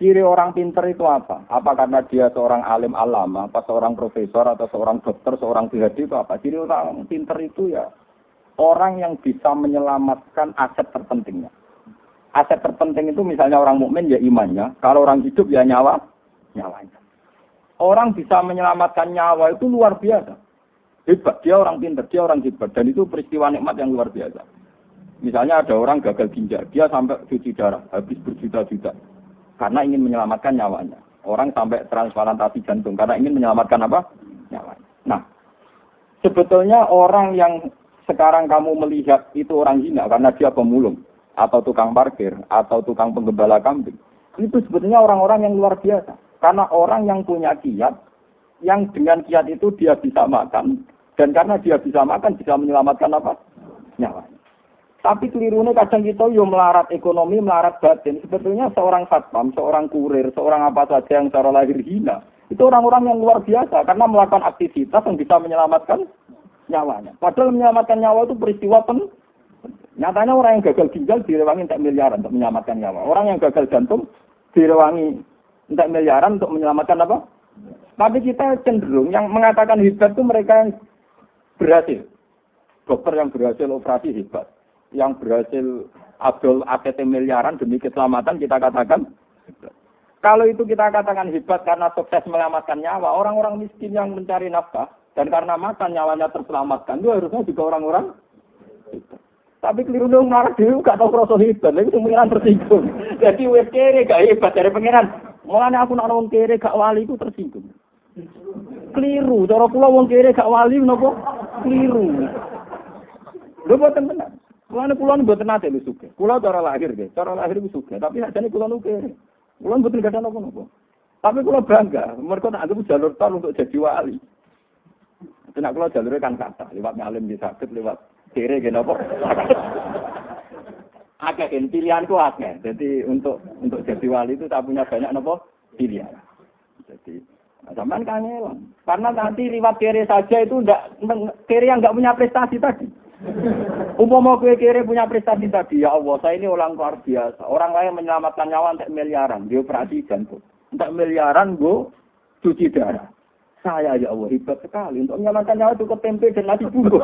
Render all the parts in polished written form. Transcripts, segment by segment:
Ciri orang pinter itu apa? Apa karena dia seorang alim alama, apa seorang profesor, atau seorang dokter, seorang PhD itu apa? Ciri orang pinter itu ya orang yang bisa menyelamatkan aset terpentingnya. Aset terpenting itu misalnya orang mukmin ya imannya, kalau orang hidup ya nyawanya. Orang bisa menyelamatkan nyawa itu luar biasa. Hebat, dia orang pinter, dia orang hebat, dan itu peristiwa nikmat yang luar biasa. Misalnya ada orang gagal ginjal, dia sampai cuci darah, habis berjuta-juta. Karena ingin menyelamatkan nyawanya. Orang sampai transplantasi jantung karena ingin menyelamatkan apa? Nyawanya. Nah, sebetulnya orang yang sekarang kamu melihat itu orang hina karena dia pemulung atau tukang parkir atau tukang penggembala kambing. Itu sebetulnya orang-orang yang luar biasa. Karena orang yang punya kiat, yang dengan kiat itu dia bisa makan dan karena dia bisa makan bisa menyelamatkan apa? Nyawanya. Tapi kelirunya kadang kita yo melarat ekonomi, melarat batin. Sebetulnya seorang satpam, seorang kurir, seorang apa saja yang secara lahir hina, itu orang-orang yang luar biasa karena melakukan aktivitas yang bisa menyelamatkan nyawanya. Padahal menyelamatkan nyawa itu peristiwa nyatanya orang yang gagal ginjal direwangi entek miliaran untuk menyelamatkan nyawa. Orang yang gagal jantung direwangi entek miliaran untuk menyelamatkan apa? Tapi kita cenderung yang mengatakan hebat itu mereka yang berhasil. Dokter yang berhasil operasi hebat. Yang berhasil adol ATT miliaran demi keselamatan kita katakan hebat. Kalau itu kita katakan hebat karena sukses menyelamatkan nyawa, orang-orang miskin yang mencari nafkah dan karena makan nyawanya terselamatkan itu harusnya juga orang-orang hebat. Tapi keliru dong marah dulu gak tahu rasa hebat, lagi pengiran tersinggung. Jadi wes kere gak hebat dari pengiran. Mulanya aku nak wong kere gak wali itu tersinggung. Keliru, cara kula wong kere gak wali menapa? Keliru. Lho boten benar. Kula mboten nate lho sugih. Kula cara lahir iku sugih, tapi sakjane kula nu kere. Kula mboten gadah napa-napa. Tapi kula bangga, mergo nak anggap jalur tol untuk jadi wali. Nek kula jalure kan kata, lewat ngalim di sakit, lewat kere nggih napa. Akeh pilihanku akeh. Jadi untuk jadi wali itu tak punya banyak napa pilihan. Jadi sampean kangelan. Karena nanti lewat kere saja itu kere yang enggak punya prestasi tadi. Umpama kowe kere punya prestasi tadi, ya Allah, saya ini orang luar biasa. Orang lain menyelamatkan nyawa entek miliaran, dia operasi jantung. Entek miliaran go cuci darah. Saya ya Allah hebat sekali untuk menyelamatkan nyawa itu tempe dan nasi bungkus.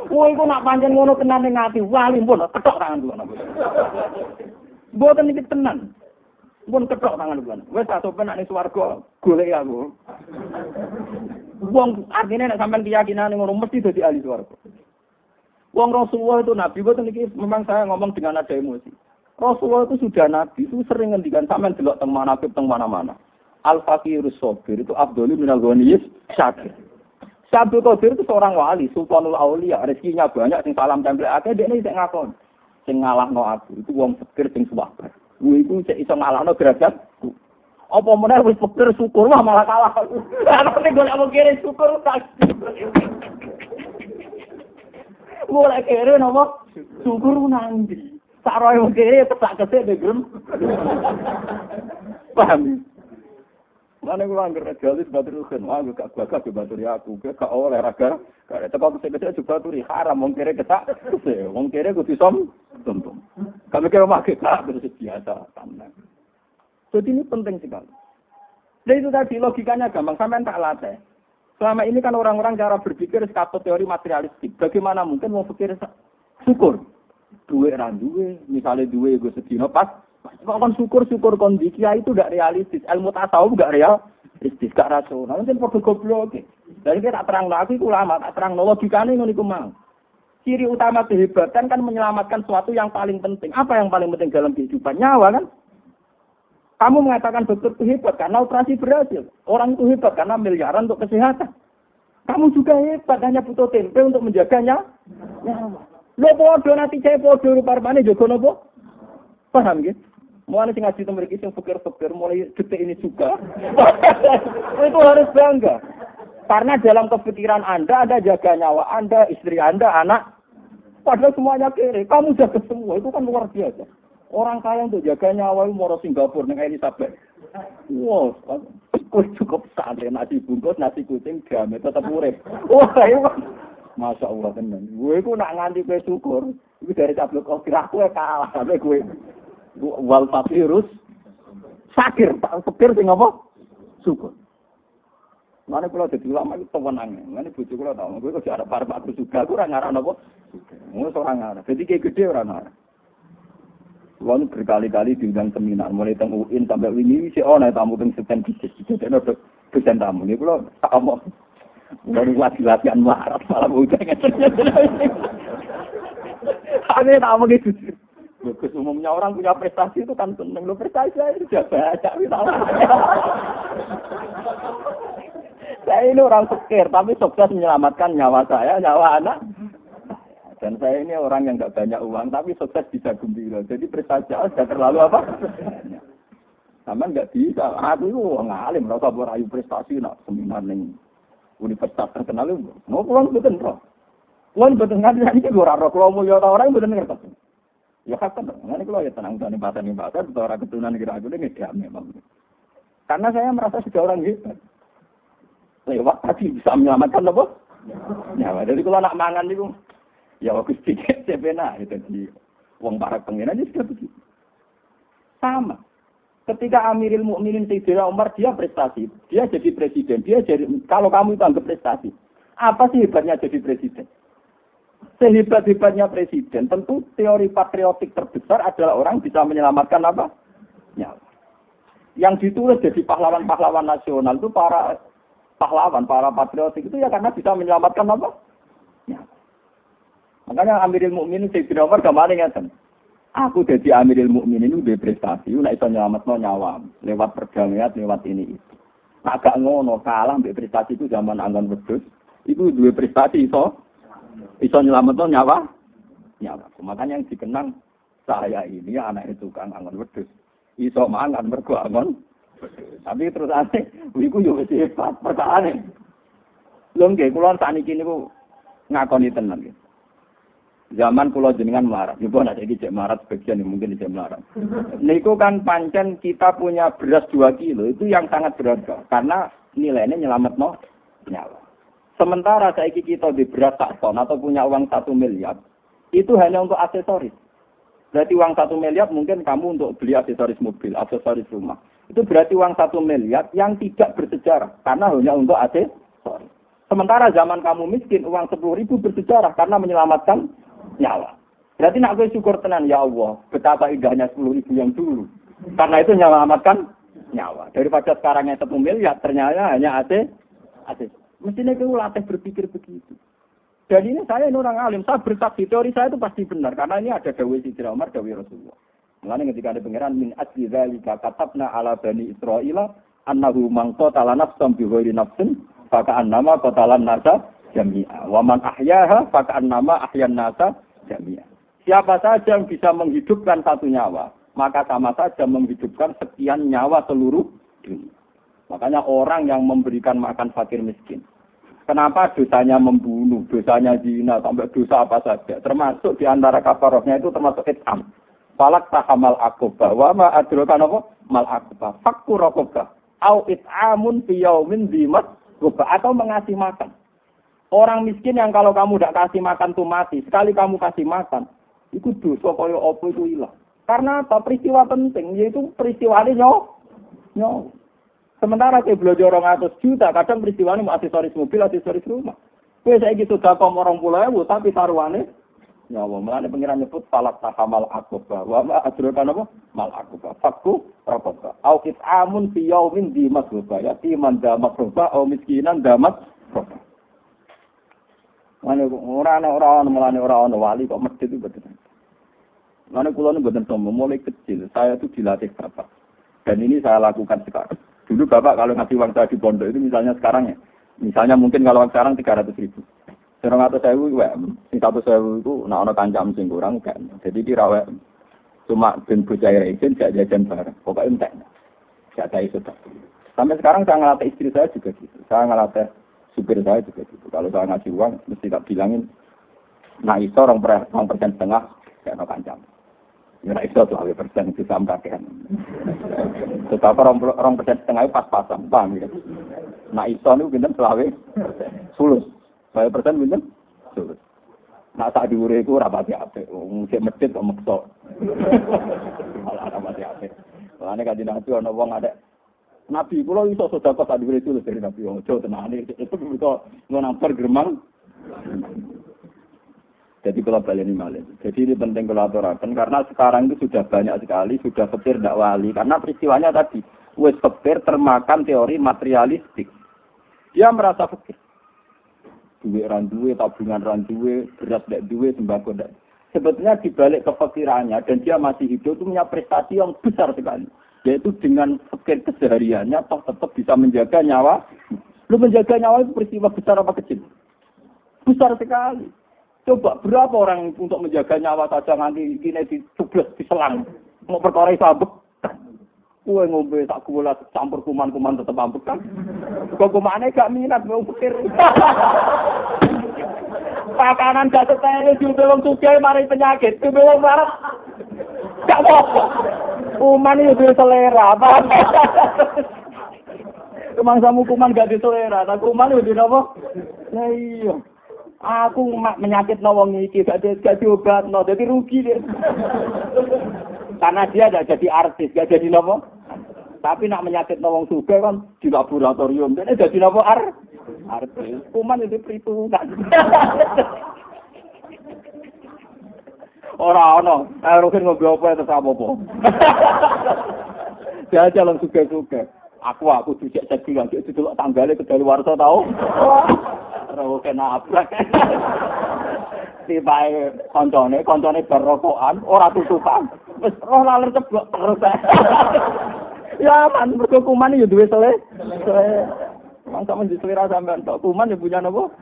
Woi, iku nak pancen ngono tenan ning ati, wali pun ketok tangan kula. Mboten iki tenan. Pun ketok tangan kula. Wis tak sopen nek swarga golek aku. Wong artine nek sampean keyakinan ngono mesti dadi ahli swarga. Wong Rasulullah itu nabi, boten iki memang saya ngomong dengan ada emosi. Rasulullah itu sudah nabi, itu sering ngendikan sampean delok teng manaqib teng mana-mana. Al-Faqirus Sabir itu Abdul minal Ghaniyis Syakir. Abdul Qadir itu seorang wali, Sultanul Aulia, rezekinya banyak, sing salam tempel akeh dekne sing ngakon. Sing ngalahno aku itu wong fakir sing suwabar. Kuwi iku sik iso ngalahno derajatku. Apa meneh wis fakir syukur wah malah kalah. Ana nek golek wong kere syukur tak. Mulai kere nopo syukur nang ndi. Sak roe wong kere tak kesek begrem. Paham? Mana kula anggere jalis batur kan, aku gak bakal baturi aku, gak oleh raga, gak teko kese-kese juga baturi haram wong kere ketak, wong kere kudu sombong. Kami kira makai tak terus biasa tenang. Jadi ini penting sekali. Dan itu tadi logikanya gampang, sampean tak latih. Selama ini kan orang-orang cara berpikir sekatut teori materialistik. Bagaimana mungkin mau pikir syukur? Duwe ra duwe, misalnya duwe gue sedino pas kok kon syukur kondisi itu tidak realistis. Ilmu tasawuf enggak realistis, enggak rasional. Mungkin padha goblok. Dari kita tak terang lagi ulama, tak terang logikane ngono iku mang. Ciri utama kehebatan kan menyelamatkan sesuatu yang paling penting. Apa yang paling penting dalam kehidupan? Nyawa kan? Kamu mengatakan dokter itu hebat karena operasi berhasil. Orang itu hebat karena miliaran untuk kesehatan. Kamu juga hebat hanya butuh tempe untuk menjaganya. Nyawa. Lo podo nanti saya podo rupane jogo nopo? Paham nggih? Mulai sing ngaji temen iki sing fikir-fikir mulai detik ini juga. Itu harus bangga. Karena dalam kepikiran Anda ada jaga nyawa Anda, istri Anda, anak. Padahal semuanya kere. Kamu jaga semua. Itu kan luar biasa. Orang kaya untuk jaga nyawa itu mau Singapura dengan Elizabeth. Wow, cukup santai nasi bungkus, nasi kucing, gamet tetap urip. Wah, itu Masya Allah tenan. Gue ku nak nganti kowe syukur. Iku dari tablok kok aku kalah sampe kowe. Wal fakirus sakir, fakir sing apa? Syukur. Mane kula dadi ulama iki tewenang. Mane bojo kula tau, kowe kok arep arep aku juga, aku ora ngarep napa. Ngono ora ngarep. Dadi ki gede ora ngarep. Wong berkali-kali diundang seminar, mulai teng UIN sampai wingi si ana tamu teng Seten Bisnis. Dene dosen tamu niku kula tak omong. Baru latihan marat malah udah ngeten. Ane tamu gitu. Bagus umumnya orang punya prestasi itu kan seneng. Lo prestasi saya sudah baca saya ini orang fakir, tapi sukses menyelamatkan nyawa saya, nyawa anak. Dan saya ini orang yang nggak banyak uang, tapi sukses bisa gembira. Jadi prestasi saya sudah terlalu apa? Sama nggak bisa. Aku itu ngalim, rasa berayu prestasi, nak seminar nih universitas terkenal itu. Mau pulang betul roh. Pulang betul nggak bisa ini gue raro. Kalau mau jauh orang betul ngerti. Ya kan, nanti kalau ya tenang tenang pasar, orang keturunan kira aku ini nggak memang. Karena saya merasa sudah orang hebat. Lewat tadi bisa menyelamatkan apa? Nyawa. Jadi kalau nak mangan itu, ya waktu sedikit sebenarnya itu di uang para pengen aja sudah begitu. Sama. Ketika Amirul Mukminin Sayyidina Umar dia prestasi, dia jadi presiden, dia jadi kalau kamu itu anggap prestasi, apa sih hebatnya jadi presiden? Sehebat-hebatnya presiden, tentu teori patriotik terbesar adalah orang bisa menyelamatkan apa? Nyawa. Yang ditulis jadi pahlawan-pahlawan nasional itu para pahlawan, para patriotik itu ya karena bisa menyelamatkan apa? Ya. Makanya Amirul Mukminin Sayyidina Umar kemarin ngeten. Aku jadi Amirul Mukminin itu berprestasi, nek iso nyelametno nyawa lewat perdamaian, lewat ini itu. Nah, gak ngono kalah mbek prestasi itu zaman Angon Wedhus. Itu duwe prestasi iso nyelametno nyawa. Makanya yang dikenang saya ini anak tukang Angon Wedhus. Iso mangan mergo angon. Tapi terus aneh, iku yo wis hebat perkaraane. Lho nggih, kula sakniki niku ngakoni tenan nggih. Zaman kula jenengan melarat, yo nek iki cek melarat sebagian mungkin cek melarat. Niku kan pancen kita punya beras 2 kilo, itu yang sangat berharga karena nilainya nyelametno nyawa. Sementara saiki kita di beras 1 ton atau punya uang 1 miliar, itu hanya untuk aksesoris. Berarti uang 1 miliar mungkin kamu untuk beli aksesoris mobil, aksesoris rumah. Itu berarti uang 1 miliar yang tidak bersejarah karena hanya untuk aksesoris. Sementara zaman kamu miskin uang 10.000 bersejarah karena menyelamatkan nyawa. Berarti nak gue syukur tenan ya Allah betapa indahnya 10.000 yang dulu. Karena itu menyelamatkan nyawa. Daripada sekarang yang 1 miliar ternyata hanya aksesoris. Mestinya kita latih berpikir begitu. Dan ini saya ini orang alim, saya bersaksi teori saya itu pasti benar karena ini ada dawuh Sayyidina Umar, dawuh Rasulullah. Mulane ketika ada pangeran min asli zalika katabna ala bani Israila annahu man qatala nafsan bi ghairi nafsin fa ka'annama qatalan nasa jami'a wa man ahyaha fa ka'annama ahyan nasa jami'a. Siapa saja yang bisa menghidupkan satu nyawa, maka sama saja menghidupkan sekian nyawa seluruh dunia. Makanya orang yang memberikan makan fakir miskin, kenapa dosanya membunuh, dosanya zina, sampai dosa apa saja, termasuk di antara kafarahnya itu termasuk it'am. Falak tahamal akobah, wa ma adrokan apa? Mal akobah, fakku rokobah, au it'amun fiyaumin dimat gobah, atau mengasih makan. Orang miskin yang kalau kamu tidak kasih makan tuh mati, sekali kamu kasih makan, itu dosa kaya apa itu hilang. Karena apa? Peristiwa penting, yaitu peristiwa ini nyawa. Sementara saya belajar 200 juta, kadang peristiwa ini mau aksesoris mobil, aksesoris rumah. Kue saya gitu gakom 20.000, tapi taruhannya nyawa. Mulanya pengiran nyebut falak tahamal akobah. Wa ma adrokan apa? Mal akobah. Fakku rokobah. Au kit'amun fi yaumin dimas rokobah. Yati man damat rokobah, au miskinan damat rokobah. Mulanya orang wali kok medit itu betul. Mulanya kulo ini betul sombong, mulai kecil. Saya itu dilatih bapak. Dan ini saya lakukan sekarang. Dulu bapak kalau ngasih uang saya di pondok itu misalnya sekarang ya. Misalnya mungkin kalau sekarang 300.000. 100.000 itu nak ono kancam sing kurang kan. Jadi kira cuma ben bocah izin gak jajan bareng. Pokoknya entek. Gak ada itu. Sampai sekarang saya ngelatih istri saya juga gitu. Saya ngelatih supir saya juga gitu. Kalau saya ngasih uang mesti tak bilangin nah iso 2% setengah gak ono kancam. Ya nek iso 2% itu sama kakean. Tetapi 2% setengah pas-pasan, paham ya. Nah iso niku pinten 20%. Sulus. 20% pinten? Sulus. Nah sak dhuwure iku ora pati apik. Wong sik medhit kok meksa. Malah mati apik. Lane kanjeng Nabi ana wong ada Nabi kula iso sedekah tak dhuwur itu dari Nabi ojo tenane itu mergo ngonamper gremang. Jadi kalau baleni malih. Jadi ini penting kalau aturaken karena sekarang itu sudah banyak sekali sudah fakir ndak wali karena peristiwanya tadi wis fakir termakan teori materialistik. Dia merasa fakir. Duit randuwe, tabungan randuwe, beras ndak duwe, sembako ndak. Sebetulnya dibalik kefakirannya dan dia masih hidup itu punya prestasi yang besar sekali. Yaitu dengan fakir kesehariannya toh tetap bisa menjaga nyawa. Lu menjaga nyawa itu peristiwa besar apa kecil? Besar sekali. Coba berapa orang untuk menjaga nyawa saja nanti kini dicublos, diselang. Mau perkara sabuk. Kue ngombe tak gula campur kuman-kuman tetap ambek kan. Kok kumane gak minat mau pikir. Pakanan gak setene juga wong sugih mari penyakit. Kuwi wong marah. Gak apa. Kuman itu selera. Kemangsamu kuman gak diselera. Tak kuman itu apa? Lah iya. Aku menyakit wong iki gak diobatno. Dadi rugi dia. Karena dia tidak jadi artis, gak jadi nopo. Tapi nak menyakit wong sugih kan di laboratorium. Dene jadi nopo artis. Kuman itu perhitungan. Ora ono, rugen ngombe apa terus apa-apa. Dia jalan sugih-sugih. Aku dicek cek lagi didelok tanggale kedali warsa tau. Ora kena abrak. Tibae koncone berokokan, ora tutupan. Wis roh laler ceblok terus. Ya man mergo kuman yo duwe selera. Mangsa men diselera sampean tok kuman yo punya napa?